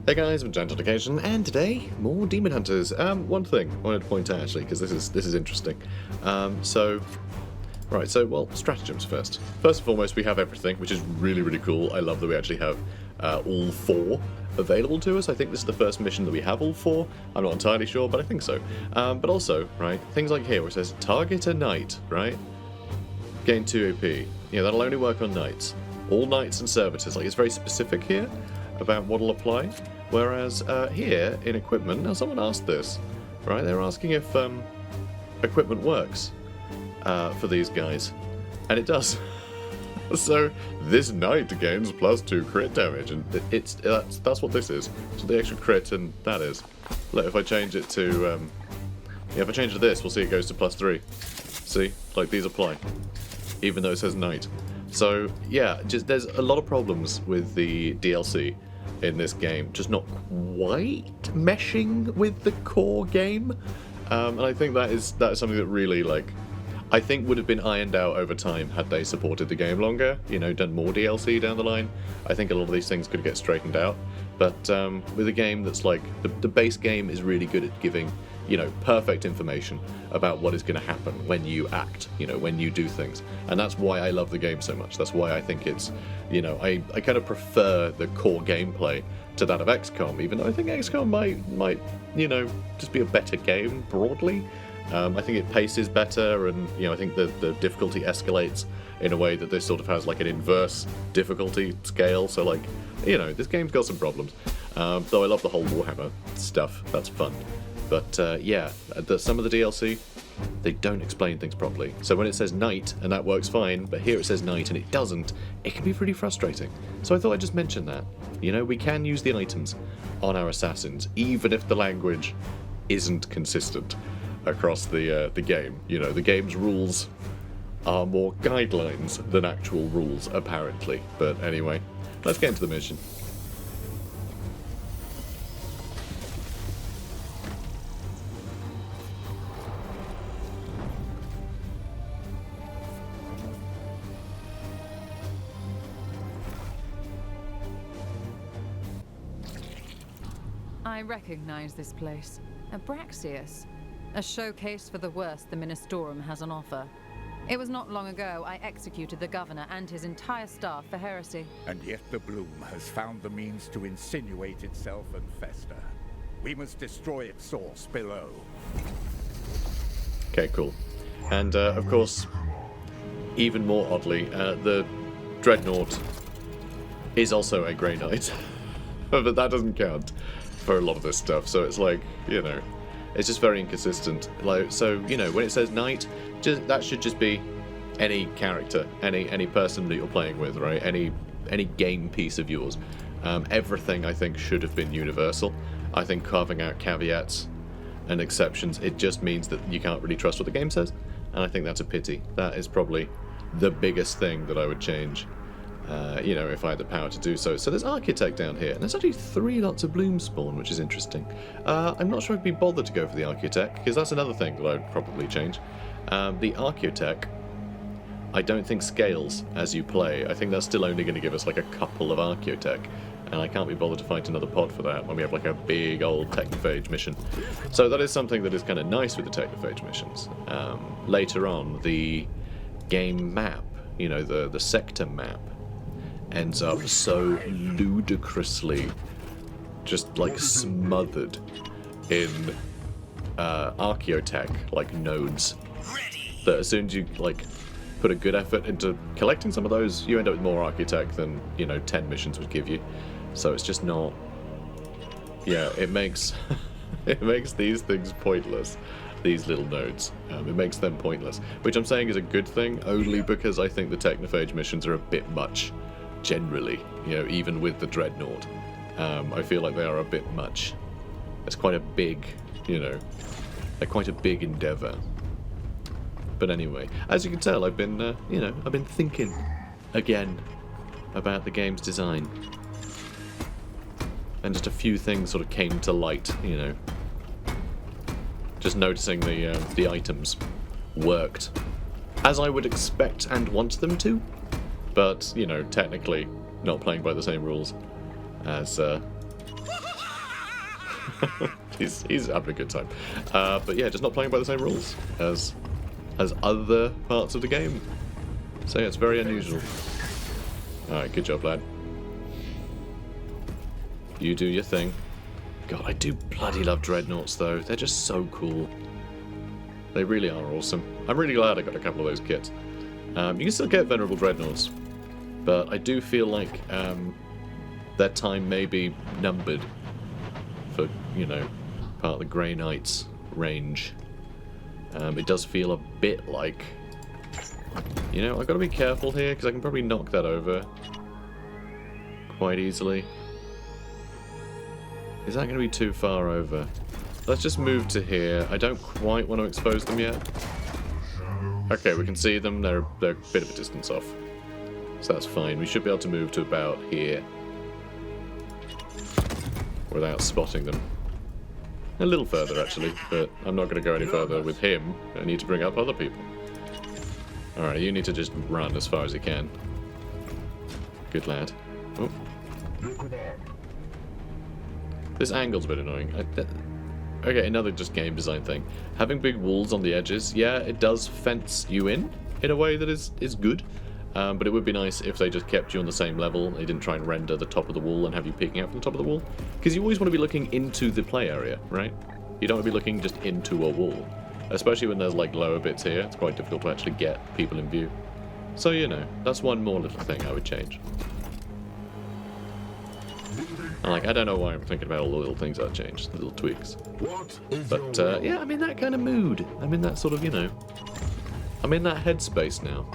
Hey guys, I'm Giant on Occasion, and today, more Daemonhunters. One thing I wanted to point out actually, because this is interesting. Well, stratagems first. First and foremost, we have everything, which is really cool. I love that we actually have all four available to us. I think this is the first mission that we have all four. I'm not entirely sure, but I think so. But also, right, things like here where it says target a knight, right? Gain 2 AP. Yeah, that'll only work on knights. All knights and servitors. Like, it's very specific here about what'll apply. Whereas here in equipment, now someone asked this, right? They're asking if equipment works for these guys, and it does. So this knight gains +2 crit damage, and that's what this is. So the extra crit, and that is. Look, if I change it to if I change it to this, we'll see it goes to +3. See, like these apply, even though it says knight. So yeah, just there's a lot of problems with the DLC in this game, just not quite meshing with the core game, and I think that is something that really, like, I think would have been ironed out over time had they supported the game longer, you know, done more DLC down the line. I think a lot of these things could get straightened out, but with a game that's like, the base game is really good at giving, you know, perfect information about what is going to happen when you act, you know, when you do things. And that's why I love the game so much. That's why I think it's, you know, I kind of prefer the core gameplay to that of XCOM, even though I think XCOM might, you know, just be a better game broadly. I think it paces better, and, you know, I think the difficulty escalates in a way that this sort of has like an inverse difficulty scale. So, like, you know, this game's got some problems. Though I love the whole Warhammer stuff. That's fun. But yeah, some of the DLC, they don't explain things properly. So when it says knight, and that works fine, but here it says knight and it doesn't, it can be pretty frustrating. So I thought I'd just mention that. You know, we can use the items on our assassins, even if the language isn't consistent across the game. You know, the game's rules are more guidelines than actual rules, apparently. But anyway, let's get into the mission. I recognize this place. Abraxius. A showcase for the worst the Ministorum has on offer. It was not long ago I executed the governor and his entire staff for heresy. And yet the bloom has found the means to insinuate itself and fester. We must destroy its source below. Okay, cool. And of course, even more oddly, the Dreadnought is also a Grey Knight. But that doesn't count for a lot of this stuff, so it's like, you know, it's just very inconsistent. Like, so, you know, when it says knight, that should just be any character, any person that you're playing with, right? Any game piece of yours. Everything, I think, should have been universal. I think carving out caveats and exceptions, it just means that you can't really trust what the game says, and I think that's a pity. That is probably the biggest thing that I would change, you know, if I had the power to do so. So there's Architect down here, and there's actually 3 lots of bloom spawn, which is interesting. I'm not sure I'd be bothered to go for the Architect, because that's another thing that I'd probably change. The Architect, I don't think scales as you play. I think that's still only going to give us like a couple of Architect, and I can't be bothered to fight another pod for that when we have like a big old Technophage mission. So that is something that is kind of nice with the Technophage missions. Later on, the game map, you know, the sector map, ends up so ludicrously just like smothered in archaeotech like nodes that as soon as you like put a good effort into collecting some of those, you end up with more archaeotech than, you know, 10 missions would give you. So it's just not, yeah, it makes it makes these things pointless, these little nodes. It makes them pointless, which I'm saying is a good thing, only because I think the Technophage missions are a bit much generally, you know, even with the Dreadnought. I feel like they are a bit much. It's quite a big, you know, they're quite a big endeavour. But anyway, as you can tell, I've been, you know, I've been thinking again about the game's design. And just a few things sort of came to light, you know. Just noticing the items worked as I would expect and want them to. But, you know, technically not playing by the same rules as he's having a good time. But yeah, just not playing by the same rules as other parts of the game. So yeah, it's very unusual. Alright, good job, lad. You do your thing. God, I do bloody love dreadnoughts though. They're just so cool. They really are awesome. I'm really glad I got a couple of those kits. You can still get venerable dreadnoughts, but I do feel like their time may be numbered for, you know, part of the Grey Knights range. It does feel a bit like, you know, I've got to be careful here because I can probably knock that over quite easily. Is that going to be too far over? Let's just move to here. I don't quite want to expose them yet. Okay, we can see them. They're a bit of a distance off. So that's fine. We should be able to move to about here without spotting them. A little further, actually, but I'm not going to go any further with him. I need to bring up other people. Alright, you need to just run as far as you can. Good lad. Oh. This angle's a bit annoying. Okay, another just game design thing. Having big walls on the edges, yeah, it does fence you in a way that is good. But it would be nice if they just kept you on the same level. They didn't try and render the top of the wall and have you peeking out from the top of the wall. Because you always want to be looking into the play area, right? You don't want to be looking just into a wall. Especially when there's like lower bits here. It's quite difficult to actually get people in view. So, you know, that's one more little thing I would change. And like, I don't know why I'm thinking about all the little things I'd change, the little tweaks. But, yeah, I'm in that kind of mood. I'm in that sort of, you know, I'm in that headspace now.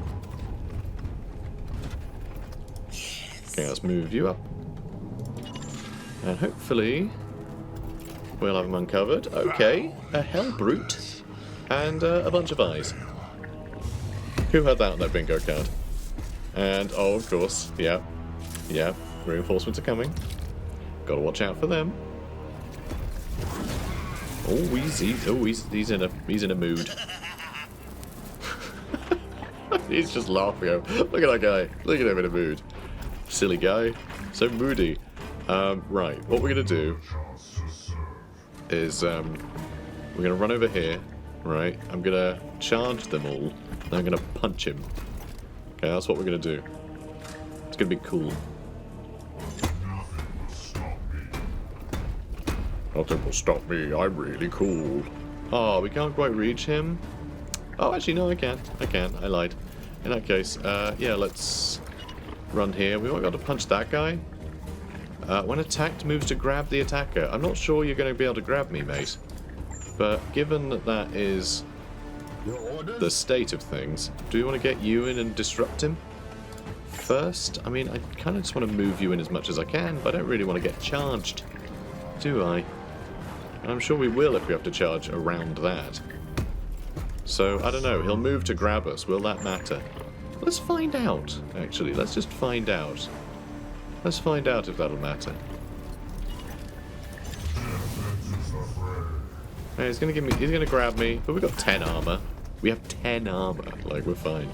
Okay, let's move you up. And hopefully we'll have them uncovered. Okay, a hell brute and a bunch of eyes. Who had that on their bingo card? And, oh, of course, yeah, reinforcements are coming. Gotta watch out for them. Oh, he's in a mood. He's just laughing. Look at that guy. Look at him in a mood. Silly guy. So moody. Right, what we're gonna do is we're gonna run over here, right? I'm gonna charge them all, and I'm gonna punch him. Okay, that's what we're gonna do. It's gonna be cool. Nothing will stop me. I'm really cool. Oh, we can't quite reach him. Oh, actually, no, I can. I lied. In that case, yeah, let's run here. We might be able to punch that guy. When attacked, moves to grab the attacker. I'm not sure you're going to be able to grab me, mate. But given that that is the state of things, do we want to get you in and disrupt him first? I mean, I kind of just want to move you in as much as I can, but I don't really want to get charged, do I? And I'm sure we will if we have to charge around that. So, I don't know, he'll move to grab us. Will that matter? Let's find out, actually. Let's just find out. Let's find out if that'll matter. Hey, he's gonna grab me, but we've got 10 armor. We have 10 armor, like, we're fine.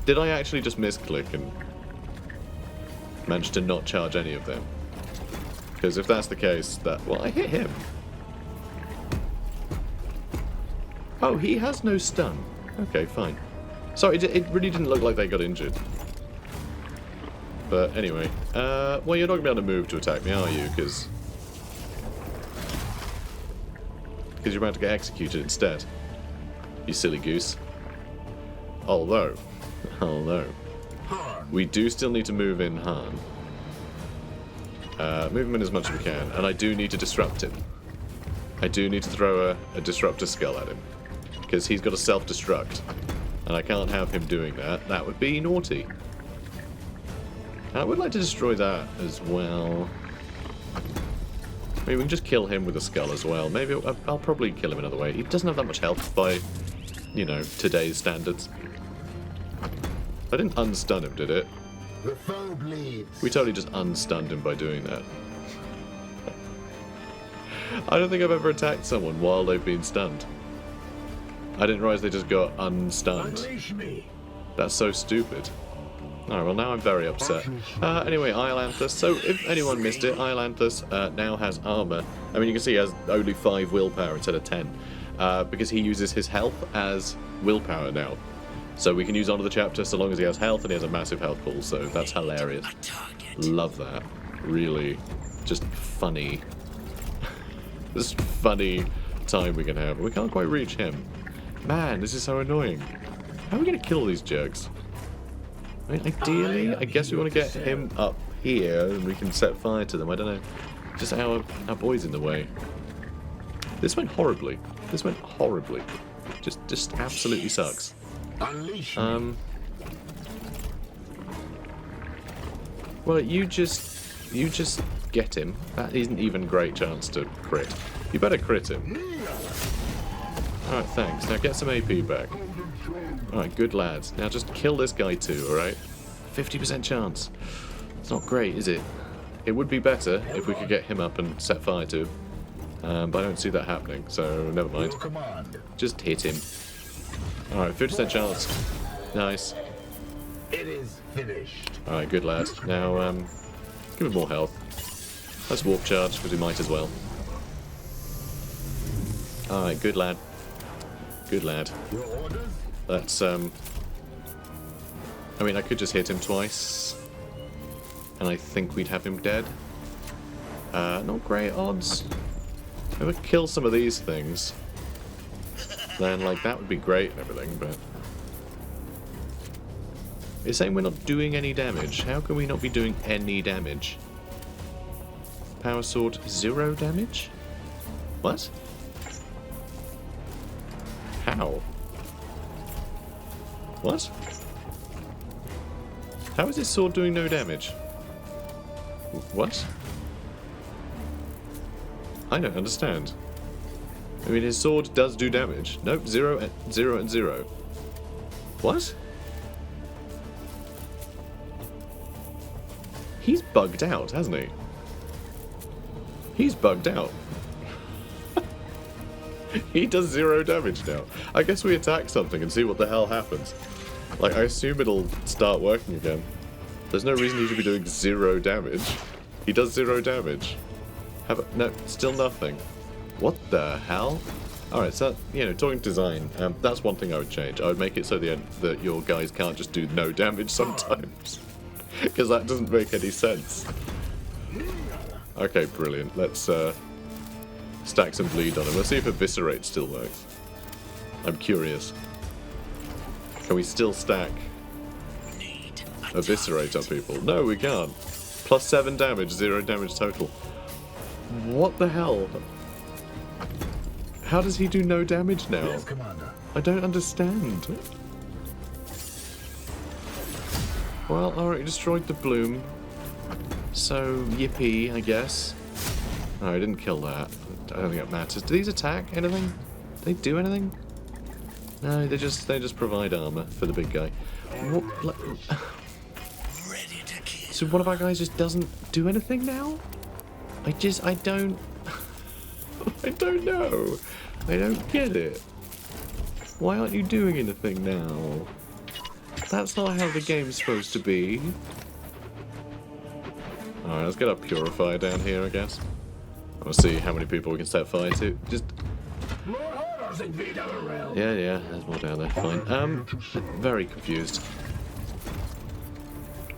Did I actually just misclick and manage to not charge any of them? Because if that's the case, well, I hit him. Oh, he has no stun. Okay, fine. Sorry, it really didn't look like they got injured. But anyway, well, you're not going to be able to move to attack me, are you? Because you're about to get executed instead. You silly goose. Although, we do still need to move in Han. Move him in as much as we can, and I do need to disrupt him. I do need to throw a disruptor skull at him, because he's got a self-destruct, and I can't have him doing that. That would be naughty. And I would like to destroy that as well. Maybe we can just kill him with a skull as well. Maybe I'll probably kill him another way. He doesn't have that much health by, you know, today's standards. I didn't unstun him, did it? The foe bleeds. We totally just unstunned him by doing that. I don't think I've ever attacked someone while they've been stunned. I didn't realize they just got unstunned. Unleash me. That's so stupid. Alright, well now I'm very upset. Anyway, Islanthus. So if anyone missed it, Islanthus now has armor. I mean, you can see he has only 5 willpower instead of 10. Because he uses his health as willpower now. So we can use onto the chapter so long as he has health, and he has a massive health pool, so that's hilarious. Love that. Really, just funny. Just funny time we can have. We can't quite reach him. Man, this is so annoying. How are we going to kill these jerks? I mean, ideally, I guess we want to get him up here and we can set fire to them. I don't know. Just our boy's in the way. This went horribly. This went horribly. Just absolutely sucks. Well, you just get him. That isn't even a great chance to crit. You better crit him. Alright, thanks. Now get some AP back. Alright, good lads. Now just kill this guy too, alright? 50% chance. It's not great, is it? It would be better if we could get him up and set fire to him. But I don't see that happening, so never mind. Just hit him. Alright, 50% chance. Nice. It is finished. Alright, good lad. Now, give him more health. Let's warp charge, because we might as well. Alright, good lad. Good lad. Let's, I mean, I could just hit him twice. And I think we'd have him dead. Not great odds. If I kill some of these things, then, like, that would be great and everything, but... It's saying we're not doing any damage. How can we not be doing any damage? Power Sword, 0 damage? What? How? What? How is this sword doing no damage? What? I don't understand. I mean, his sword does do damage. Nope, 0 and 0. What? He's bugged out, hasn't he? He's bugged out. He does 0 damage now. I guess we attack something and see what the hell happens. Like, I assume it'll start working again. There's no reason he should be doing 0 damage. He does 0 damage. No, still nothing. What the hell? Alright, so, you know, talking design, that's one thing I would change. I would make it so that your guys can't just do no damage sometimes. Because that doesn't make any sense. Okay, brilliant. Let's stack some bleed on him. Let's see if Eviscerate still works. I'm curious. Can we still stack Eviscerate on people? No, we can't. Plus 7 damage, 0 damage total. What the hell? How does he do no damage now? Yes, Commander. I don't understand. Well, alright, he destroyed the bloom. So, yippee, I guess. No, I didn't kill that. I don't think it matters. Do these attack anything? Do they do anything? No, they just provide armor for the big guy. What, so one of our guys just doesn't do anything now? I don't... I don't know. I don't get it. Why aren't you doing anything now? That's not how the game's supposed to be. Alright, let's get our purifier down here, I guess. We'll see how many people we can set fire to. Just... Yeah, there's more down there. Fine. Very confused.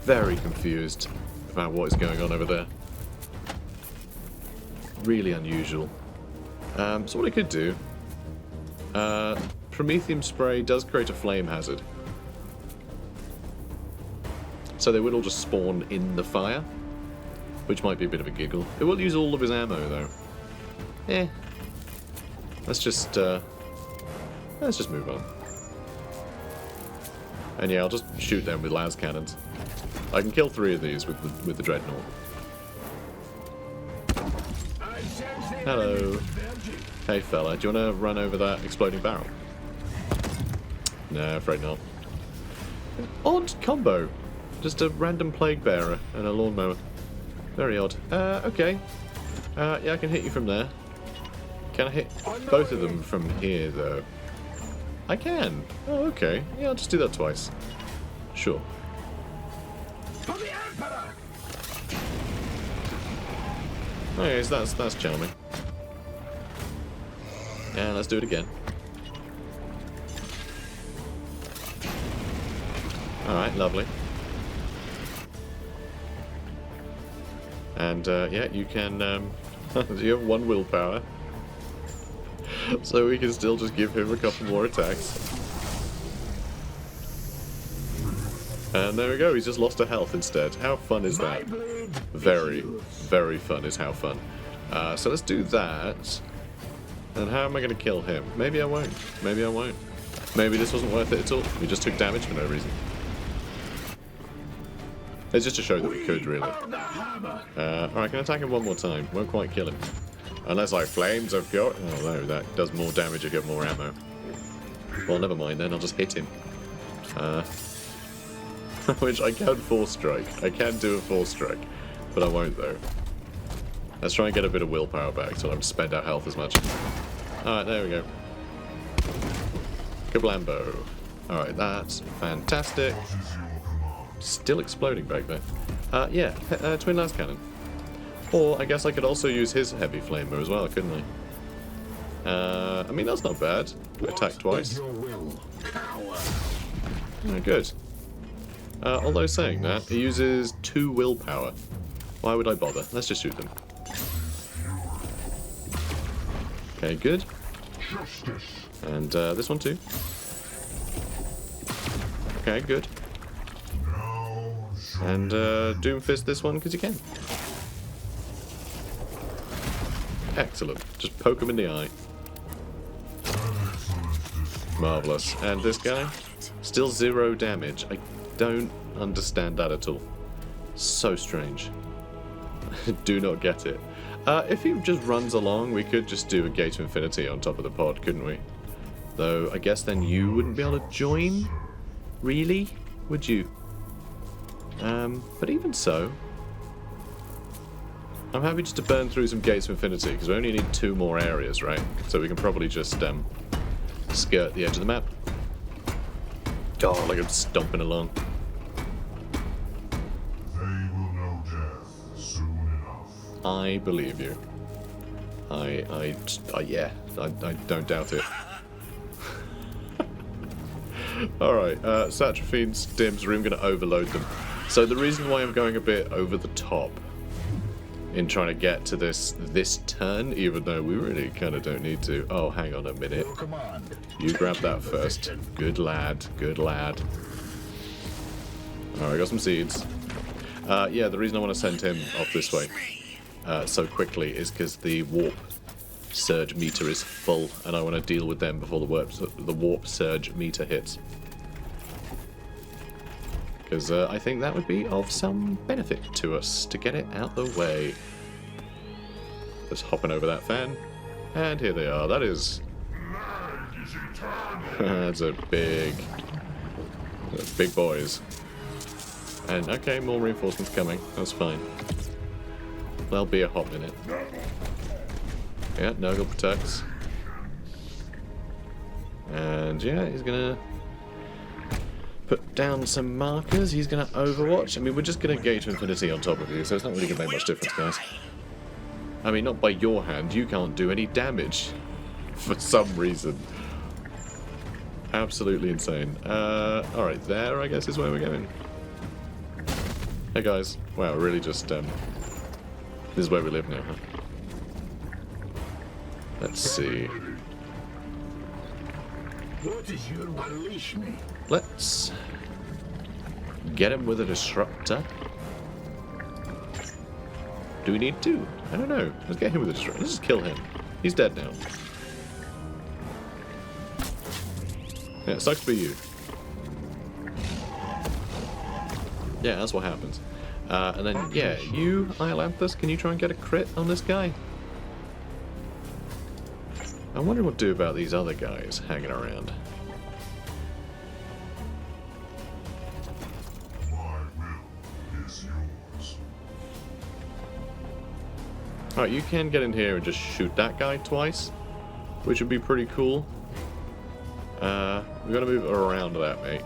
Very confused about what is going on over there. Really unusual. So what I could do... Promethium spray does create a flame hazard. So they would all just spawn in the fire. Which might be a bit of a giggle. It will use all of his ammo, though. Let's just move on. And yeah, I'll just shoot them with las cannons. I can kill 3 of these with the dreadnought. Hello. Hey fella, do you want to run over that exploding barrel? No, afraid not. Odd combo. Just a random plague bearer and a lawnmower. Very odd. Okay. Yeah, I can hit you from there. Can I hit both of them from here, though? I can. Oh, okay. Yeah, I'll just do that twice. Sure. For the Emperor! Okay, so that's charming. Yeah, let's do it again. Alright, lovely. And, yeah, you can, you have 1 willpower. So we can still just give him a couple more attacks. And there we go, he's just lost a health instead. How fun is that? Very, very fun is how fun. So let's do that. And how am I going to kill him? Maybe I won't. Maybe I won't. Maybe this wasn't worth it at all. We just took damage for no reason. It's just to show that we could, really. Alright, can I attack him one more time? Won't quite kill him. Unless I flames of God. Oh no, that does more damage if you have more ammo. Well, never mind then, I'll just hit him. Which I can force strike. I can do a force strike, but I won't though. Let's try and get a bit of willpower back so I don't spend our health as much. Alright, there we go. Kablambo. Alright, that's fantastic. Still exploding back there. Yeah, twin lance cannon. Or I guess I could also use his heavy flamer as well, couldn't I? I mean, that's not bad. Attack twice. Oh, good. Although saying that, he uses 2 willpower. Why would I bother? Let's just shoot them. Okay, good. And this one too. Okay, good. And Doomfist this one because you can. Excellent. Just poke him in the eye. Marvellous. And this guy? Still 0 damage. I don't understand that at all. So strange. Do not get it. If he just runs along, we could just do a Gate to Infinity on top of the pod, couldn't we? Though, I guess then you wouldn't be able to join? Really? Would you? But even so, I'm happy just to burn through some Gates of Infinity, because we only need 2 more areas, right? So we can probably just skirt the edge of the map. Oh, like I'm stomping along. They will know death soon enough. I believe you. Yeah, I don't doubt it. Alright, Satraphine, Stims, I'm going to overload them. So the reason why I'm going a bit over the top in trying to get to this turn, even though we really kind of don't need to. Oh, hang on a minute. You grab that first. Good lad, good lad. Alright, I got some seeds. Yeah, the reason I want to send him off this way so quickly is because the warp surge meter is full, and I want to deal with them before the warp surge meter hits. Because I think that would be of some benefit to us to get it out the way. Just hopping over that fan, and here they are. That is... That's a big boys. And okay, more reinforcements coming. That's fine. There'll be a hot minute. Yeah, Nurgle protects. And yeah, he's gonna put down some markers. He's gonna overwatch. I mean, we're just gonna Gate to Infinity on top of you, so it's not really gonna make much difference, guys. I mean, not by your hand. You can't do any damage for some reason. Absolutely insane. Alright, there I guess is where we're going. Hey guys. Wow, really just, this is where we live now, huh? Let's see. What is your unleash me? Let's get him with a disruptor. Do we need 2? I don't know. Let's get him with a disruptor. Let's just kill him. He's dead now. Yeah, it sucks to be you. Yeah, that's what happens. And then, yeah, you, Iolanthus, can you try and get a crit on this guy? I wonder what to do about these other guys hanging around. My will is yours. Alright, you can get in here and just shoot that guy twice, which would be pretty cool. We've got to move around that, mate.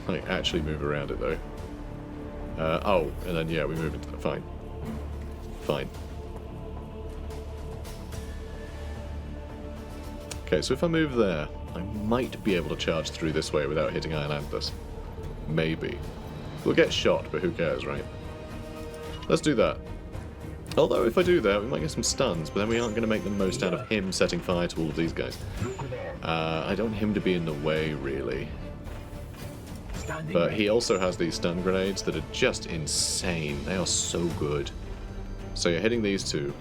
Like, actually move around it, though. Oh, and then, yeah, we move into that. Fine. Fine. Okay, so if I move there, I might be able to charge through this way without hitting Islanders. Maybe. We'll get shot, but who cares, right? Let's do that. Although, if I do that, we might get some stuns, but then we aren't going to make the most out of him setting fire to all of these guys. I don't want him to be in the way, really. But he also has these stun grenades that are just insane. They are so good. So you're hitting these two.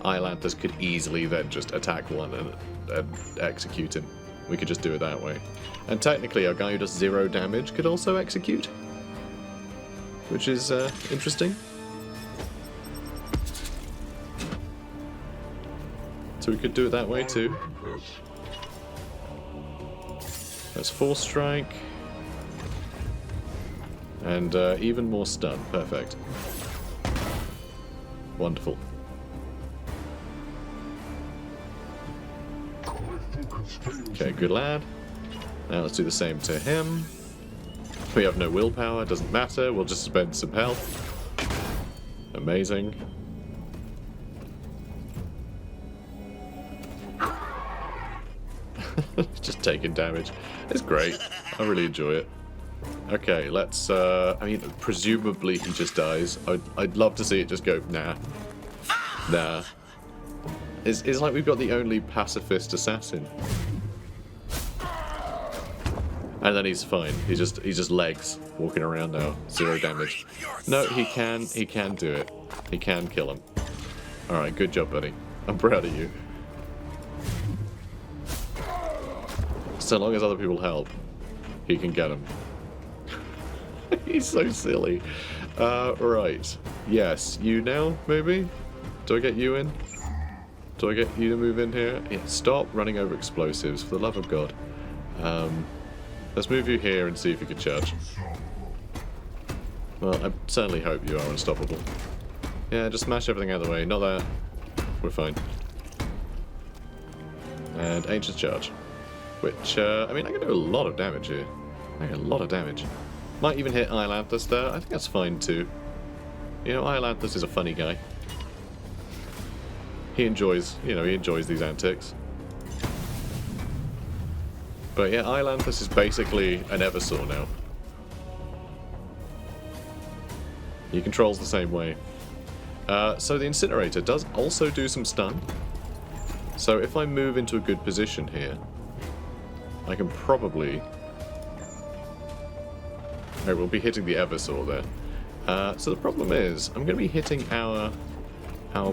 Islanders could easily then just attack one and execute him. We could just do it that way. And technically, our guy who does 0 damage could also execute. Which is interesting. So we could do it that way too. That's 4 strike. And even more stun. Perfect. Wonderful. Okay, good lad. Now let's do the same to him. We have no willpower, doesn't matter, we'll just spend some health. Amazing. Just taking damage. It's great. I really enjoy it. Okay, let's, I mean, presumably he just dies. I'd love to see it just go, nah. Nah. It's like we've got the only pacifist assassin. And then he's fine. He's just legs walking around now. 0 damage. No, he can do it. He can kill him. Alright, good job, buddy. I'm proud of you. So long as other people help, he can get him. He's so silly. Right. Yes, you now, maybe? Do I get you in? Do I get you to move in here? Yeah, stop running over explosives, for the love of God. Let's move you here and see if you can charge. Well, I certainly hope you are unstoppable. Yeah, just smash everything out of the way. Not that. We're fine. And Ancient Charge. Which, I mean, I can do a lot of damage here. I can do a lot of damage. Might even hit Islanders there. I think that's fine too. You know, Islanders is a funny guy. He enjoys, you know, he enjoys these antics. But yeah, Islanders is basically an Eversaw now. He controls the same way. So the Incinerator does also do some stun. So if I move into a good position here, I can probably... Okay, we'll be hitting the Eversaw there. So the problem is, I'm going to be hitting our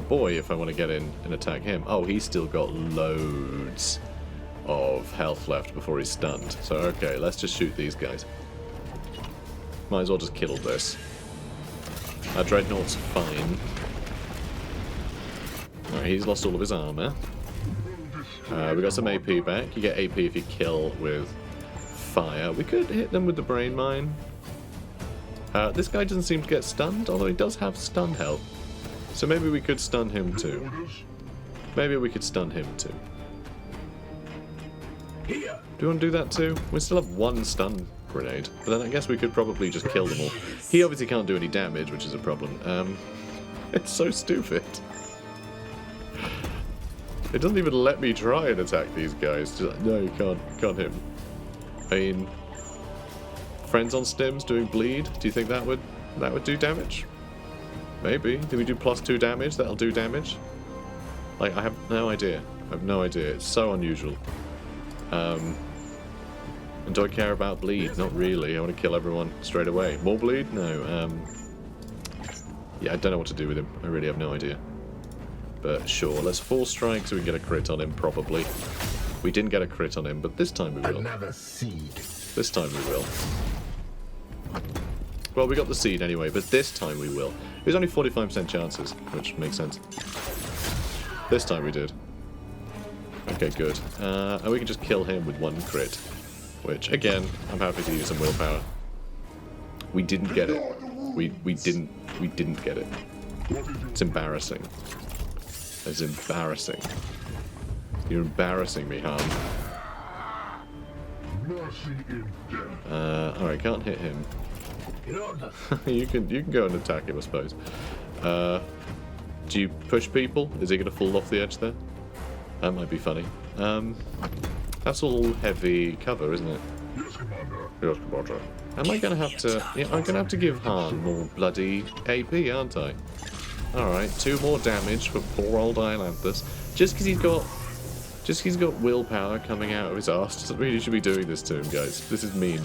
boy if I want to get in and attack him. Oh, he's still got loads of health left before he's stunned. So okay, let's just shoot these guys. Might as well just kill this. Our Dreadnought's fine. Alright, he's lost all of his armor. We got some AP back. You get AP if you kill with fire. We could hit them with the Brain Mine. This guy doesn't seem to get stunned, although he does have stun health. So maybe we could stun him too. Maybe we could stun him too. Do you want to do that too? We still have 1 stun grenade, but then I guess we could probably just kill them all. He obviously can't do any damage, which is a problem. It's so stupid. It doesn't even let me try and attack these guys. Just, no, you can't hit him. I mean, friends on stims doing bleed. Do you think that would do damage? Maybe. Do we do +2 damage? That'll do damage. Like, I have no idea. I have no idea. It's so unusual. And do I care about bleed? Not really. I want to kill everyone straight away. More bleed? No. Yeah, I don't know what to do with him. I really have no idea. But sure, let's 4 strike so we can get a crit on him, probably. We didn't get a crit on him, but this time we will. Another seed. This time we will. Well, we got the seed anyway, but this time we will. There's only 45% chances, which makes sense. This time we did. Okay, good. And we can just kill him with 1 crit. Which, again, I'm happy to use some willpower. We didn't get it. We didn't get it. It's embarrassing. It's embarrassing. You're embarrassing me, Han. Mercy in death. Alright, can't hit him. In order. you can go and attack him, I suppose. Do you push people? Is he going to fall off the edge there? That might be funny. That's all heavy cover, isn't it? Yes, Commander. Yes, Commander. Am I going to have to... Yeah, I'm going to have to give Han more bloody AP, aren't I? Alright, 2 more damage for poor old Daemonhunters. Just because he's got willpower coming out of his arse doesn't mean you should be doing this to him, guys. This is mean.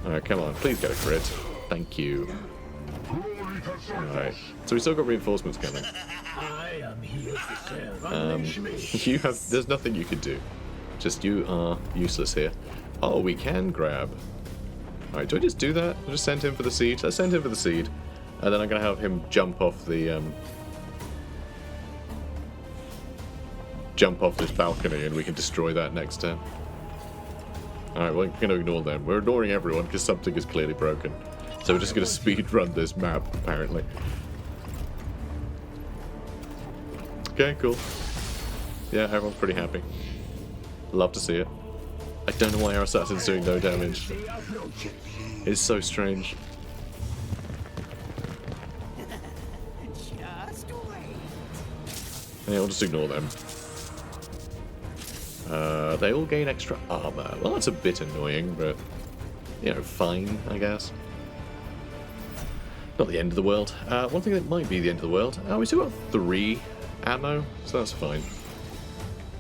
Alright, come on. Please get a crit. Thank you. Alright. So we still got reinforcements coming. I am here to serve. Unleash me. There's nothing you can do. Just you are useless here. Oh, we can grab. Alright, do I just do that? I'll just send him for the seed. Let's send him for the seed. And then I'm going to have him jump off the... jump off this balcony and we can destroy that next turn. Alright, we're going to ignore them. We're ignoring everyone because something is clearly broken. So we're just going to speed run this map, apparently. Okay, cool. Yeah, everyone's pretty happy. Love to see it. I don't know why our assassin's doing no damage. It's so strange. Yeah, we'll just ignore them. They all gain extra armor. Well, that's a bit annoying, but, you know, fine, I guess. Not the end of the world. One thing that might be the end of the world. We still got 3 ammo, so that's fine.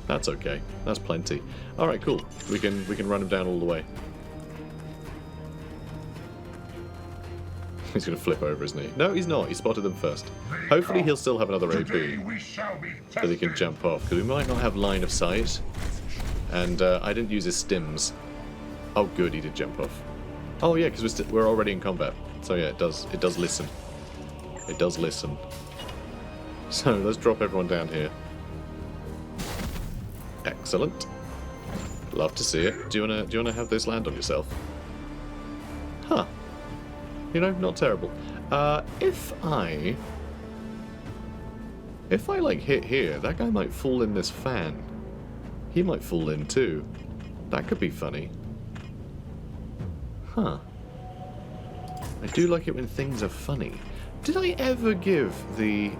That's okay. That's plenty. Alright, cool. We can run him down all the way. He's gonna flip over, isn't he? No, he's not. He spotted them first. Hopefully he'll still have another AP that he can jump off, because we might not have line of sight. And I didn't use his stims. Oh, good, he did jump off. Oh yeah, because we're already in combat. So yeah, it does listen. It does listen. So let's drop everyone down here. Excellent. Love to see it. Do you wanna have this land on yourself? Huh. You know, not terrible. If I like hit here, that guy might fall in this fan. He might fall in too. That could be funny. Huh. I do like it when things are funny. Did I ever give the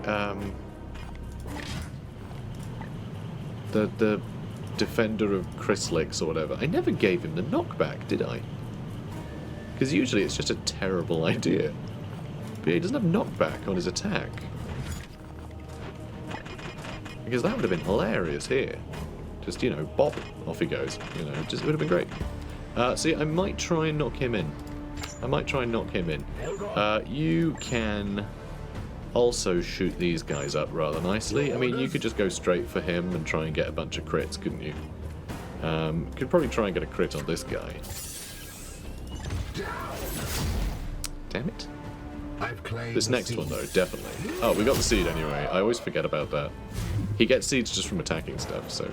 Defender of Chryslex or whatever? I never gave him the knockback, did I? Because usually it's just a terrible idea. But yeah, he doesn't have knockback on his attack. Because that would have been hilarious here. Just, you know, bop, off he goes. You know, just it would have been great. See, I might try and knock him in. You can also shoot these guys up rather nicely. I mean, you could just go straight for him and try and get a bunch of crits, couldn't you? Could probably try and get a crit on this guy. Damn it. This next one, though, definitely. Oh, we got the seed anyway. I always forget about that. He gets seeds just from attacking stuff, so...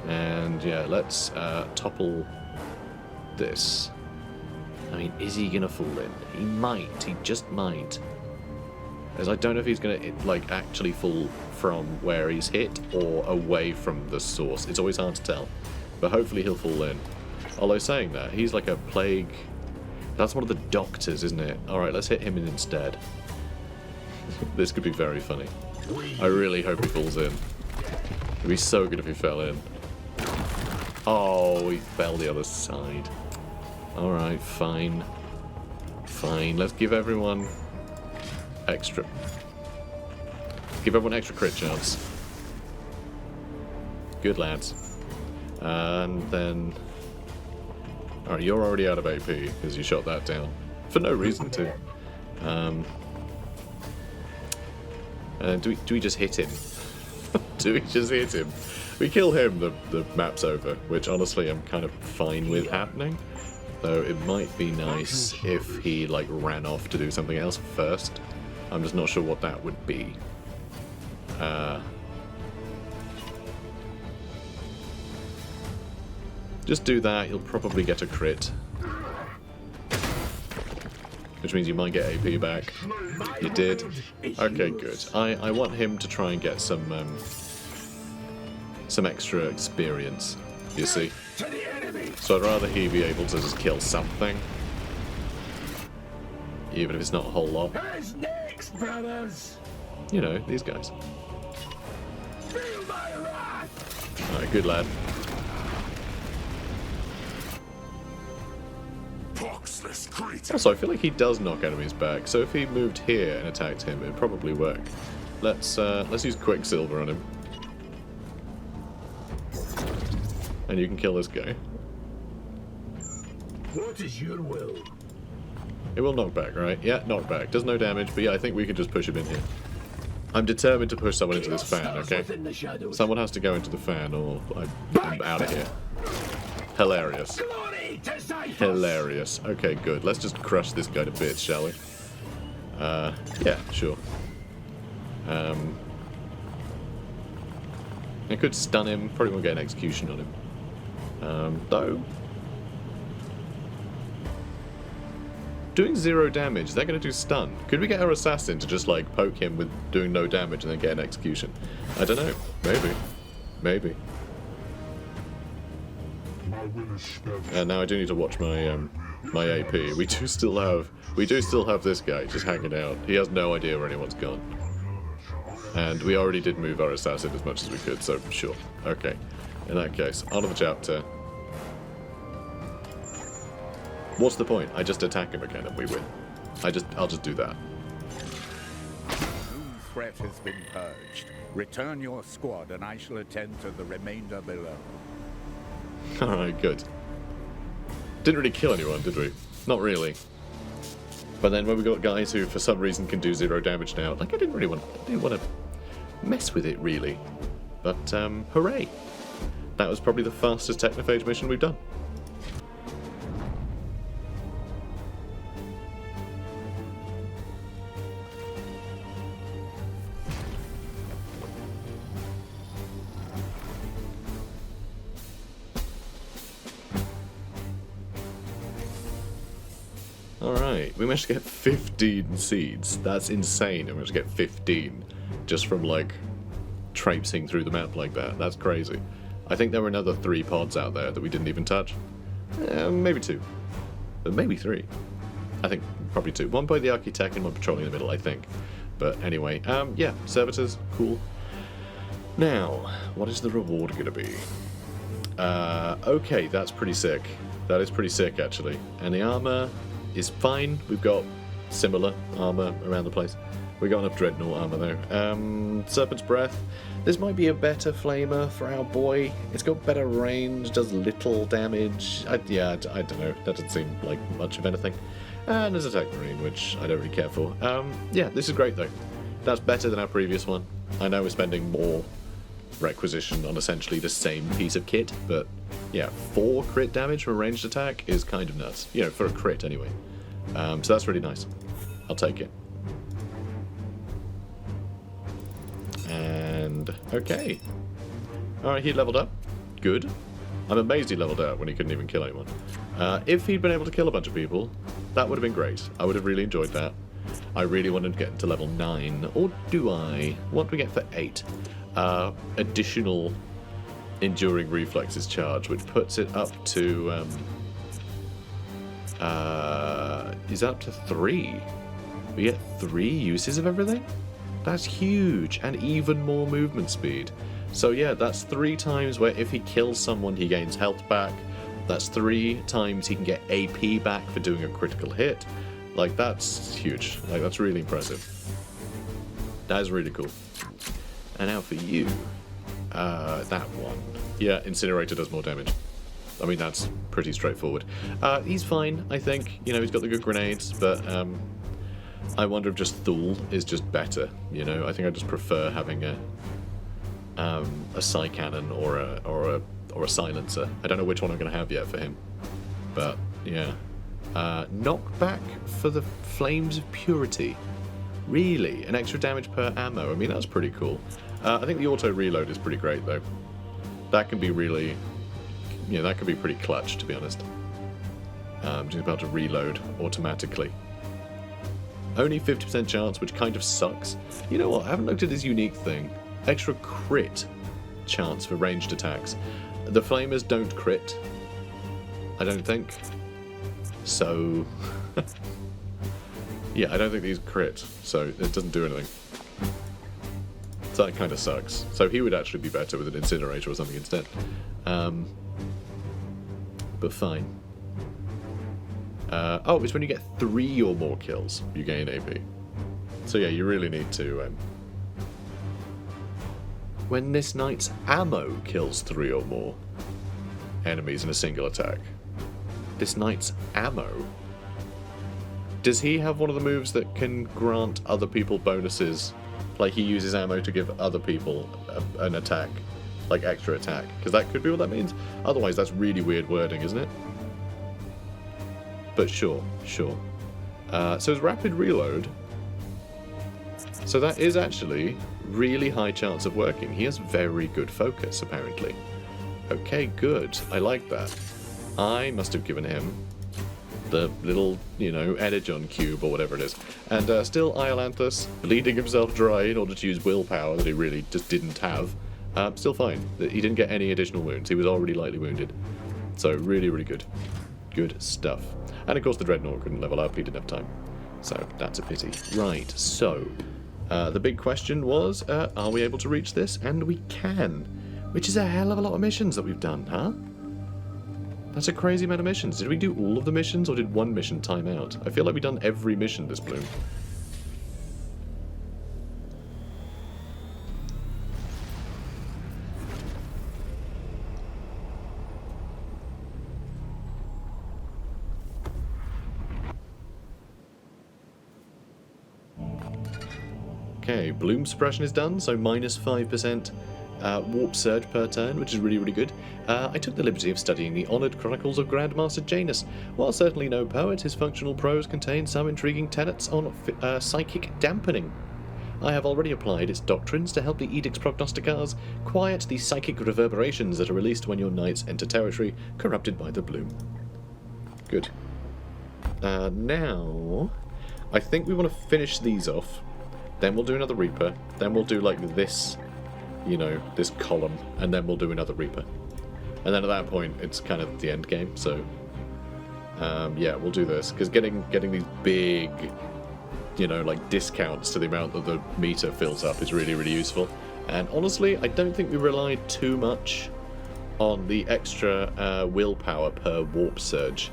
And, yeah, let's topple this. I mean, is he going to fall in? He might. He just might. As I don't know if he's going to, like, actually fall from where he's hit or away from the source. It's always hard to tell. But hopefully he'll fall in. Although saying that, he's like a plague... That's one of the doctors, isn't it? Alright, let's hit him in instead. This could be very funny. I really hope he falls in. It'd be so good if he fell in. Oh, he fell the other side. Alright, fine. Fine, let's give everyone extra. Give everyone extra crit chance. Good lads. And then... Alright, you're already out of AP because you shot that down. For no reason to. Do we just hit him? Do we just hit him? We kill him, the map's over, which honestly I'm kind of fine with happening. Though it might be nice if he like ran off to do something else first. I'm just not sure what that would be. Just do that, you'll probably get a crit. Which means you might get AP back. You did. Okay, good. I want him to try and get some extra experience. You see? To the enemy! So I'd rather he be able to just kill something. Even if it's not a whole lot. Who's next, brothers? You know, these guys. Feel my wrath! Alright, good lad. Boxless creature. Also, I feel like he does knock enemies back, so if he moved here and attacked him, it'd probably work. Let's use Quicksilver on him. And you can kill this guy. What is your will? It will knock back, right? Yeah, knock back. Does no damage, but yeah, I think we can just push him in here. I'm determined to push someone into this fan, okay? Within the shadows. Someone has to go into the fan, or I'm out of here. Hilarious. Glory to Zyphos! Hilarious. Okay, good. Let's just crush this guy to bits, shall we? Yeah, sure. I could stun him. Probably won't get an execution on him. Though... Doing 0 damage, is that going to do stun? Could we get our assassin to just, like, poke him with doing no damage and then get an execution? I don't know. Maybe. Maybe. My will is spent. And now I do need to watch my my AP. We do still have this guy just hanging out. He has no idea where anyone's gone. And we already did move our assassin as much as we could, so sure. Okay. In that case, on to the chapter. What's the point? I just attack him again and we win. I'll just do that. New threat has been purged. Return your squad and I shall attend to the remainder below. Alright, good. Didn't really kill anyone, did we? Not really. But then when we got guys who for some reason can do 0 damage now, like I didn't want to mess with it really. But hooray. That was probably the fastest Technophage mission we've done. Alright, we managed to get 15 seeds. That's insane. We managed to get 15 just from, like, traipsing through the map like that. That's crazy. I think there were another 3 pods out there that we didn't even touch. Maybe 2. But maybe 3. I think probably 2. One by the Architect and one patrolling in the middle, I think. But anyway, yeah, servitors, cool. Now, what is the reward going to be? Okay, that's pretty sick. That is pretty sick, actually. And the armor is fine. We've got similar armor around the place. We got enough Dreadnought armor though. Serpent's Breath. This might be a better flamer for our boy. It's got better range, does little damage. I don't know. That doesn't seem like much of anything. And there's Attack Marine, which I don't really care for. Yeah, this is great though. That's better than our previous one. I know we're spending more requisition on essentially the same piece of kit, but yeah, 4 crit damage from a ranged attack is kind of nuts. You know, for a crit anyway. So that's really nice. I'll take it. And okay. Alright, he leveled up. Good. I'm amazed he leveled up when he couldn't even kill anyone. If he'd been able to kill a bunch of people, that would have been great. I would have really enjoyed that. I really wanted to get to level 9. Or do I? What do we get for 8? Additional enduring reflexes charge, which puts it up to is up to 3. We get 3 uses of everything? That's huge, and even more movement speed. So yeah, that's 3 times where if he kills someone he gains health back. That's 3 times he can get AP back for doing a critical hit. Like, that's huge. Like, that's really impressive. That is really cool. And now for you, that one. Yeah, Incinerator does more damage. I mean, that's pretty straightforward. He's fine, I think. You know, he's got the good grenades, but I wonder if just Thule is just better. You know, I think I just prefer having a Psy Cannon or a Silencer. I don't know which one I'm going to have yet for him, but yeah. Knockback for the Flames of Purity. Really? An extra damage per ammo? I mean, that's pretty cool. I think the auto reload is pretty great though. That can be really, you know, that can be pretty clutch, to be honest. Just about to reload automatically. Only 50% chance, which kind of sucks. You know what? I haven't looked at this unique thing. Extra crit chance for ranged attacks. The flamers don't crit, I don't think. So, yeah, I don't think these crit, so it doesn't do anything. So that kind of sucks. So he would actually be better with an incinerator or something instead. But fine. Oh, it's when you get 3 or more kills, you gain AP. So yeah, you really need to... When this knight's ammo kills 3 or more enemies in a single attack. This knight's ammo? Does he have one of the moves that can grant other people bonuses? Like he uses ammo to give other people an attack, like extra attack? Because that could be what that means. Otherwise, that's really weird wording, isn't it? But sure, sure. So it's rapid reload. So that is actually really high chance of working. He has very good focus, apparently. Okay, good. I like that. I must have given him the little, you know, Energon cube or whatever it is. And still Iolanthus, bleeding himself dry in order to use willpower that he really just didn't have. Still fine. He didn't get any additional wounds. He was already lightly wounded. So really, really good. Good stuff. And of course the Dreadnought couldn't level up. He didn't have time. So that's a pity. Right, so the big question was, are we able to reach this? And we can. Which is a hell of a lot of missions that we've done, huh? That's a crazy amount of missions. Did we do all of the missions, or did one mission time out? I feel like we've done every mission this bloom. Okay, bloom suppression is done, so minus 5%. Warp Surge per turn, which is really, really good. I took the liberty of studying the honoured chronicles of Grandmaster Janus. While certainly no poet, his functional prose contains some intriguing tenets on psychic dampening. I have already applied its doctrines to help the Edicts Prognosticars quiet the psychic reverberations that are released when your knights enter territory corrupted by the bloom. Good. Now, I think we want to finish these off. Then we'll do another Reaper. Then we'll do like this, you know, this column, and then we'll do another Reaper. And then at that point, it's kind of the end game, so... yeah, we'll do this, because getting these big, you know, like, discounts to the amount that the meter fills up is really, really useful. And honestly, I don't think we rely too much on the extra willpower per Warp Surge.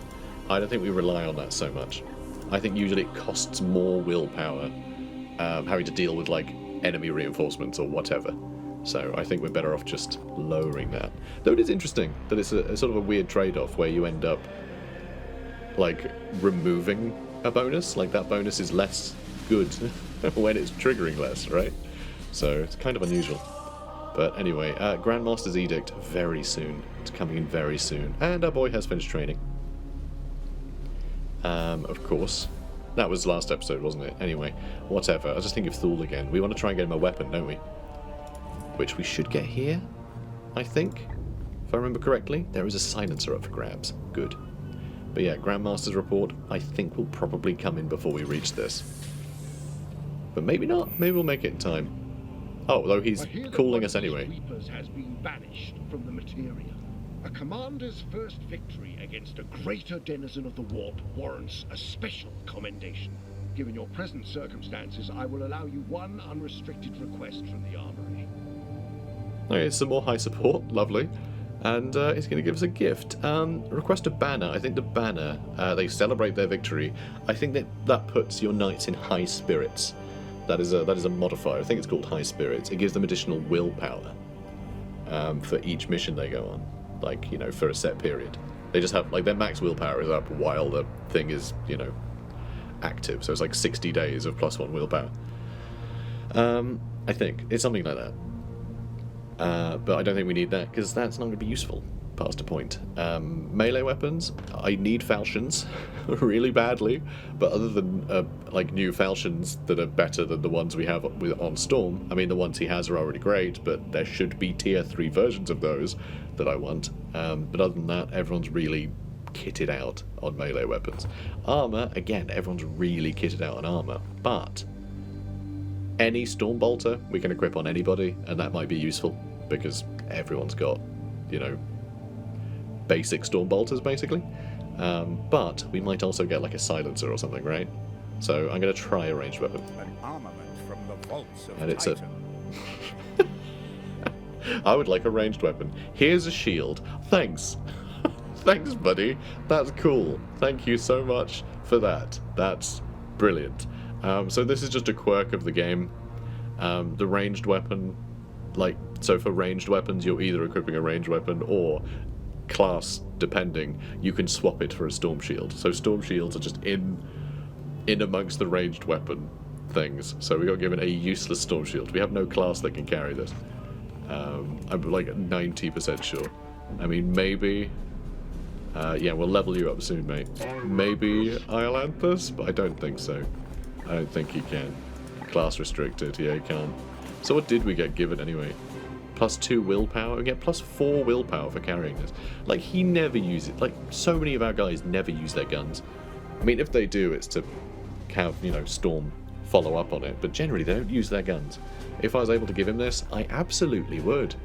I don't think we rely on that so much. I think usually it costs more willpower having to deal with, like, enemy reinforcements or whatever. So I think we're better off just lowering that. Though it is interesting that it's a sort of a weird trade-off where you end up, like, removing a bonus. Like, that bonus is less good when it's triggering less, right? So it's kind of unusual. But anyway, Grandmaster's Edict very soon. It's coming in very soon. And our boy has finished training. Of course. That was last episode, wasn't it? Anyway, whatever. I was just thinking of Thule again. We want to try and get him a weapon, don't we? Which we should get here, I think. If I remember correctly, there is a silencer up for grabs. Good. But yeah, Grandmaster's report, I think will probably come in before we reach this. But maybe not. Maybe we'll make it in time. Oh, though he's calling us anyway. Reapers has been banished from the materia. A commander's first victory against a greater denizen of the warp warrants a special commendation. Given your present circumstances, I will allow you one unrestricted request from the armory. Okay, some more high support, lovely. And he's going to give us a gift. Request a banner. I think the banner, they celebrate their victory. I think that puts your knights in high spirits. That is a modifier. I think it's called high spirits. It gives them additional willpower for each mission they go on. Like, you know, for a set period. They just have, like, their max willpower is up while the thing is, you know, active. So it's like 60 days of +1 willpower. I think. It's something like that. But I don't think we need that, because that's not going to be useful past a point. Melee weapons, I need falchions really badly, but other than like new falchions that are better than the ones we have on Storm, I mean the ones he has are already great, but there should be tier 3 versions of those that I want. But other than that, everyone's really kitted out on melee weapons. Armor, again, everyone's really kitted out on armor, but any Storm Bolter we can equip on anybody, and that might be useful because everyone's got, you know, basic storm bolters, basically. But we might also get like a silencer or something, right? So I'm going to try a ranged weapon. An armament from the vaults of And it's Titan. I would like a ranged weapon. Here's a shield. Thanks. Thanks, buddy. That's cool. Thank you so much for that. That's brilliant. So this is just a quirk of the game. The ranged weapon, so for ranged weapons, you're either equipping a ranged weapon or, class depending, you can swap it for a storm shield. So storm shields are just in amongst the ranged weapon things. So we got given a useless storm shield. We have no class that can carry this. I'm like 90% sure. I mean, maybe. Yeah, we'll level you up soon, mate. Maybe Iolanthus, but I don't think so. I don't think he can. Class restricted. Yeah, he can't. So what did we get given anyway? +2 willpower. We get +4 willpower for carrying this. Like, he never uses it. Like, so many of our guys never use their guns. I mean, if they do, it's to have, Storm follow up on it. But generally, they don't use their guns. If I was able to give him this, I absolutely would.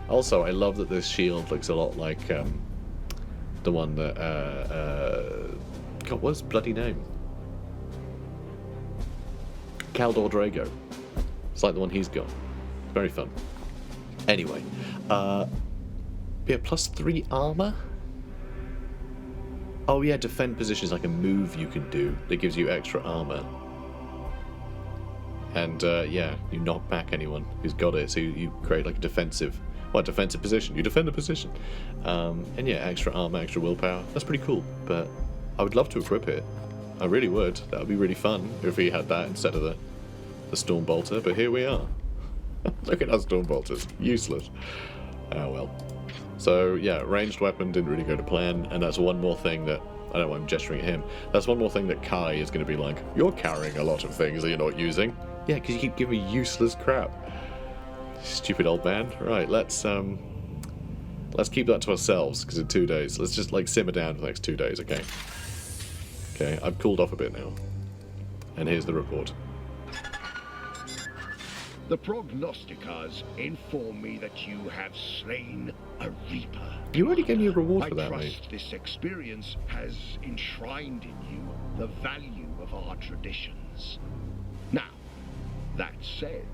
Also, I love that this shield looks a lot like the one that... God, what's his bloody name? Caldor Drago. It's like the one he's got. Very fun. Anyway, yeah, +3 armor. Oh yeah, defend position is like a move you can do that gives you extra armor. And yeah, you knock back anyone who's got it, so you create like a defensive position. You defend a position. And yeah, extra armor, extra willpower. That's pretty cool, but I would love to equip it. I really would. That would be really fun if we had that instead of the Storm Bolter, but here we are. Look at our Storm Bolters. Useless. Oh well. So yeah, ranged weapon didn't really go to plan, and that's one more thing that, I don't know why I'm gesturing at him, that's one more thing that Kai is going to be like, you're carrying a lot of things that you're not using. Yeah, because you keep giving me useless crap. Stupid old man. Right, let's keep that to ourselves, because in 2 days, let's just like simmer down for the next 2 days, okay? Okay, I've cooled off a bit now. And here's the report. The prognosticators inform me that you have slain a reaper. You already gave me a reward I for that, trust mate. this experience has enshrined in you the value of our traditions. Now, that said,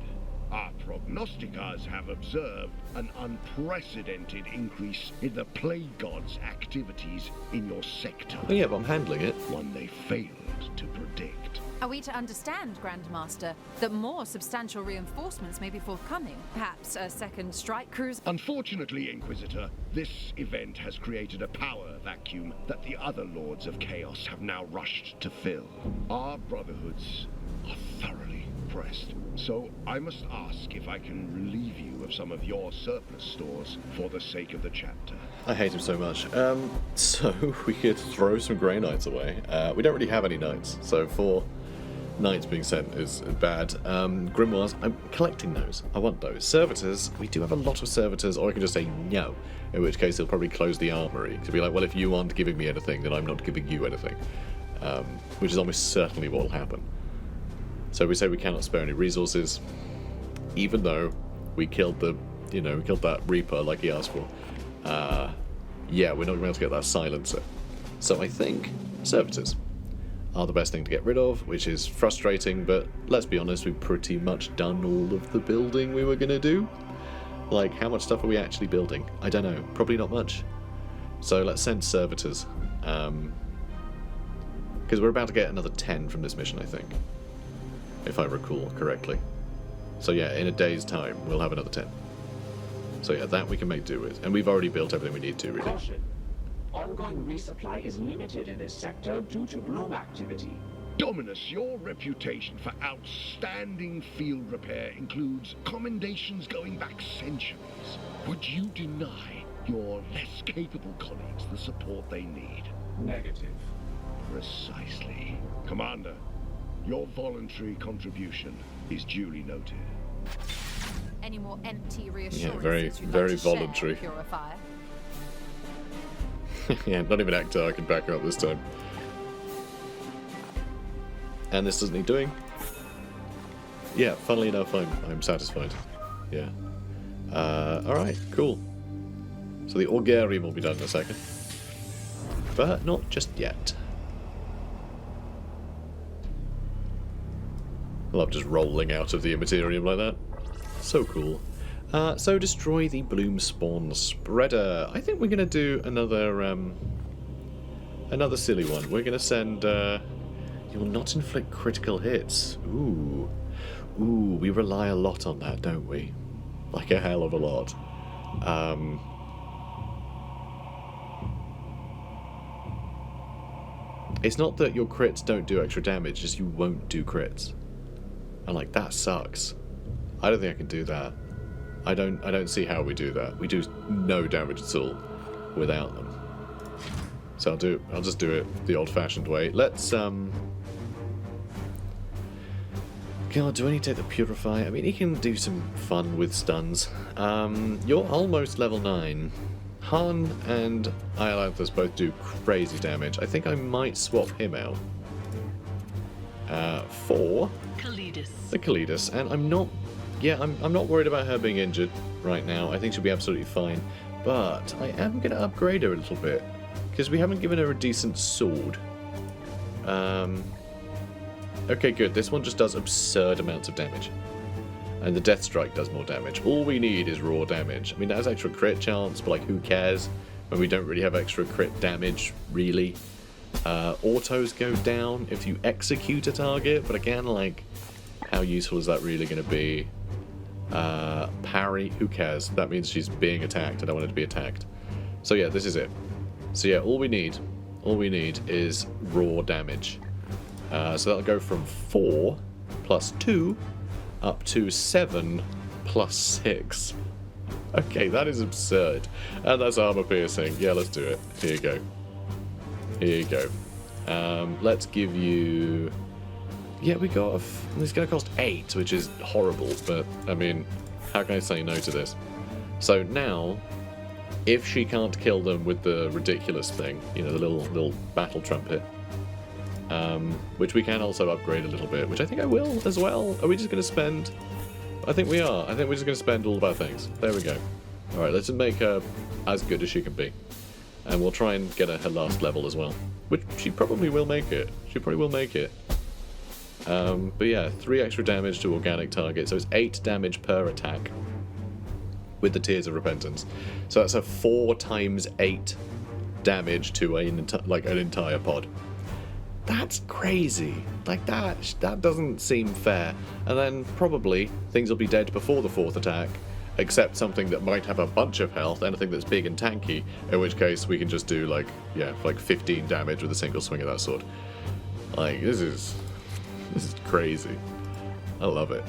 our prognosticators have observed an unprecedented increase in the Plague God's activities in your sector. Oh yeah, but I'm handling it. One they failed to predict. Are we to understand, Grandmaster, that more substantial reinforcements may be forthcoming? Perhaps a second strike cruise? Unfortunately, Inquisitor, this event has created a power vacuum that the other Lords of Chaos have now rushed to fill. Our brotherhoods are thoroughly pressed, so I must ask if I can relieve you of some of your surplus stores for the sake of the chapter. I hate him so much. So we could throw some Grey Knights away. We don't really have any Knights, so for Knights being sent is bad. Grimoires, I'm collecting those. I want those. Servitors, we do have a lot of servitors, or I can just say no, in which case he'll probably close the armory. To be like, well, if you aren't giving me anything, then I'm not giving you anything. Which is almost certainly what will happen. So we say we cannot spare any resources, even though we killed we killed that Reaper like he asked for. Yeah, we're not going to be able to get that silencer. So I think servitors are the best thing to get rid of, which is frustrating, but let's be honest, we've pretty much done all of the building we were going to do. Like, how much stuff are we actually building? I don't know, probably not much. So let's send servitors. Because we're about to get another 10 from this mission, I think. If I recall correctly. So yeah, in a day's time, we'll have another 10. So yeah, that we can make do with. And we've already built everything we need to, really. Caution. Ongoing resupply is limited in this sector due to bloom activity. Dominus, your reputation for outstanding field repair includes commendations going back centuries. Would you deny your less capable colleagues the support they need? Negative. Precisely. Commander, your voluntary contribution is duly noted. Any more empty reassurances? very- you'd very like to share, voluntary. Purifier? Yeah, not even Actor I can back up this time. And this doesn't need doing. Yeah, funnily enough, I'm satisfied. Yeah. Alright, cool. So the Orgarium will be done in a second. but not just yet. I love just rolling out of the Immaterium like that. So cool. So destroy the Bloom Spawn Spreader. I think we're going to do another silly one. We're going to send... you will not inflict critical hits. Ooh. Ooh, we rely a lot on that, don't we? Like a hell of a lot. It's not that your crits don't do extra damage, just you won't do crits. And like, that sucks. I don't think I can do that. I don't see how we do that. We do no damage at all without them. So I'll just do it the old-fashioned way. Let's God, do I need to take the Purify? I mean, he can do some fun with stuns. You're almost level 9. Han and Iolanthus both do crazy damage. I think I might swap him out for the Kalidas. And I'm not worried about her being injured right now. I think she'll be absolutely fine. But I am going to upgrade her a little bit, because we haven't given her a decent sword. Okay, good. This one just does absurd amounts of damage. And the Death Strike does more damage. All we need is raw damage. I mean, that has extra crit chance, but like, who cares when we don't really have extra crit damage, really? Autos go down if you execute a target, but again, like, how useful is that really going to be? Parry, who cares? That means she's being attacked. I don't want her to be attacked. So yeah, this is it. So yeah, all we need is raw damage. So that'll go from 4 plus 2 up to 7 plus 6. Okay, that is absurd. And that's armor piercing. Yeah, let's do it. Here you go. Here you go. Let's give you... Yeah, we got... It's going to cost 8, which is horrible, but, I mean, how can I say no to this? So now, if she can't kill them with the ridiculous thing, you know, the little battle trumpet, which we can also upgrade a little bit, which I think I will as well. Are we just going to spend... I think we are. I think we're just going to spend all of our things. There we go. Alright, let's make her as good as she can be. And we'll try and get her last level as well. Which she probably will make it. She probably will make it. But yeah, 3 extra damage to organic target, so it's 8 damage per attack with the Tears of Repentance. So that's a 4 times 8 damage to an entire pod. That's crazy. Like, that doesn't seem fair. And then probably things will be dead before the 4th attack, except something that might have a bunch of health, anything that's big and tanky, in which case we can just do like 15 damage with a single swing of that sword. Like, this is crazy. I love it.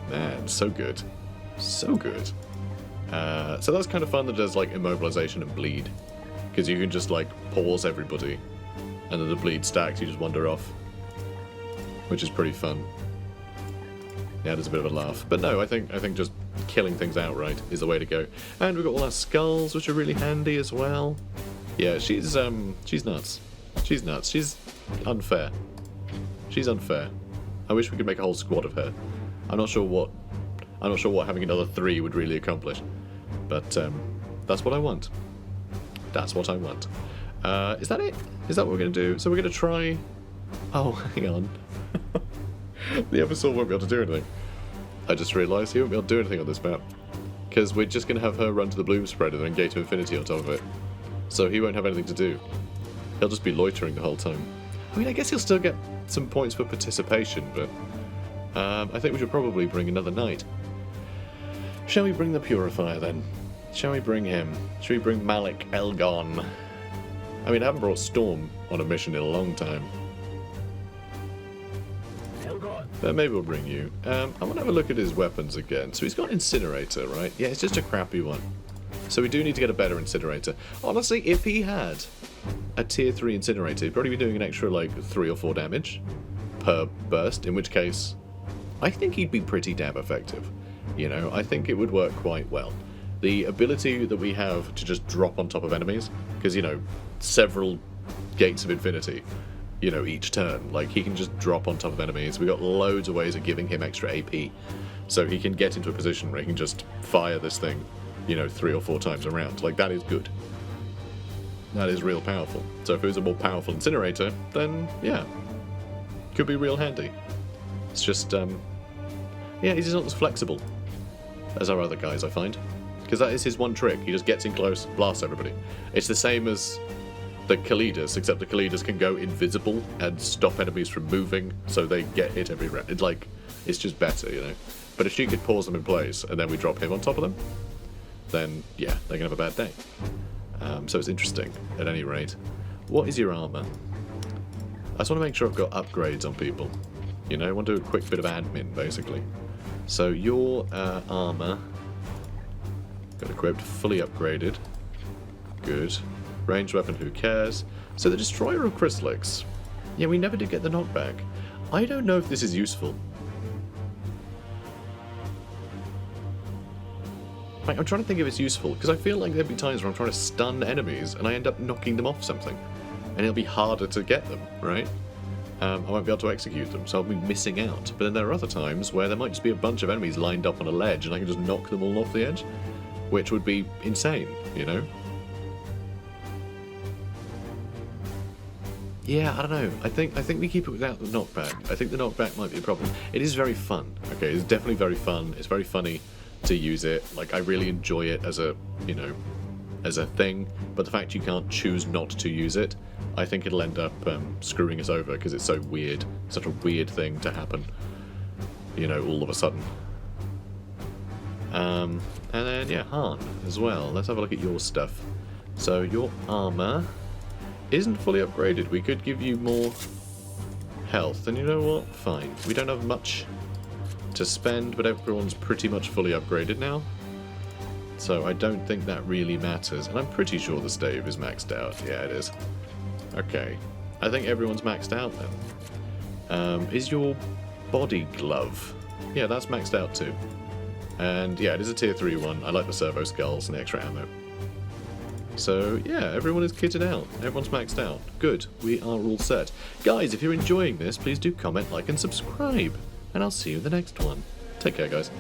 Man, so good. So good. So that's kind of fun that there's like immobilization and bleed, because you can just like pause everybody, and then the bleed stacks, you just wander off, which is pretty fun. Yeah, there's a bit of a laugh, but no, I think just killing things outright is the way to go. And we've got all our skulls, which are really handy as well. Yeah, she's nuts. She's nuts. She's unfair. She's unfair. I wish we could make a whole squad of her. I'm not sure what having another 3 would really accomplish, but that's what I want. That's what I want. Is that it? Is that what we're going to do? So we're going to try... Oh, hang on. The episode won't be able to do anything. I just realised he won't be able to do anything on this map, because we're just going to have her run to the Bloom Spreader and then Gate of Infinity on top of it. So he won't have anything to do. He'll just be loitering the whole time. I mean, I guess he'll still get some points for participation, but I think we should probably bring another knight. Shall we bring the Purifier then? Shall we bring him? Shall we bring Malik Elgon? I mean, I haven't brought Storm on a mission in a long time. But maybe we'll bring you. I want to have a look at his weapons again. So he's got Incinerator, right? Yeah, it's just a crappy one. So we do need to get a better Incinerator. Honestly, if he had a tier 3 Incinerator, he'd probably be doing an extra, like, 3 or 4 damage per burst, in which case I think he'd be pretty damn effective. You know, I think it would work quite well. The ability that we have to just drop on top of enemies, because, you know, several Gates of Infinity, you know, each turn, like, he can just drop on top of enemies. We've got loads of ways of giving him extra AP, so he can get into a position where he can just fire this thing, you know, 3 or 4 times around. Like, that is good. That is real powerful. So if it was a more powerful incinerator, then yeah, could be real handy. It's just, yeah, he's just not as flexible as our other guys, I find. Because that is his one trick. He just gets in close, blasts everybody. It's the same as the Kalidas, except the Kalidas can go invisible and stop enemies from moving, so they get hit every round. It's like, it's just better, you know. But if she could pause them in place and then we drop him on top of them, then yeah, they're gonna have a bad day. So it's interesting, at any rate. What is your armor? I just want to make sure I've got upgrades on people. You know, I want to do a quick bit of admin, basically. So your armor, got equipped, fully upgraded. Good. Ranged weapon, who cares? So the Destroyer of Chrysalics. Yeah, we never did get the knockback. I don't know if this is useful. Like, I'm trying to think if it's useful, because I feel like there'd be times where I'm trying to stun enemies and I end up knocking them off something. And it'll be harder to get them, right? I won't be able to execute them, so I'll be missing out. But then there are other times where there might just be a bunch of enemies lined up on a ledge and I can just knock them all off the edge, which would be insane, you know? Yeah, I don't know. I think we keep it without the knockback. I think the knockback might be a problem. It is very fun. Okay, it's definitely very fun. It's very funny to use it. Like, I really enjoy it as a, you know, as a thing. But the fact you can't choose not to use it, I think it'll end up screwing us over because it's so weird. Such a weird thing to happen, you know, all of a sudden. And then, yeah, Han as well. Let's have a look at your stuff. So, your armor isn't fully upgraded. We could give you more health. And you know what? Fine. We don't have much to spend, but everyone's pretty much fully upgraded now. So I don't think that really matters. And I'm pretty sure the stave is maxed out. Yeah, it is. Okay. I think everyone's maxed out then. Is your body glove? Yeah, that's maxed out too. And yeah, it is a tier 3 one. I like the servo skulls and the extra ammo. So yeah, everyone is kitted out. Everyone's maxed out. Good. We are all set. Guys, if you're enjoying this, please do comment, like, and subscribe. And I'll see you in the next one. Take care, guys.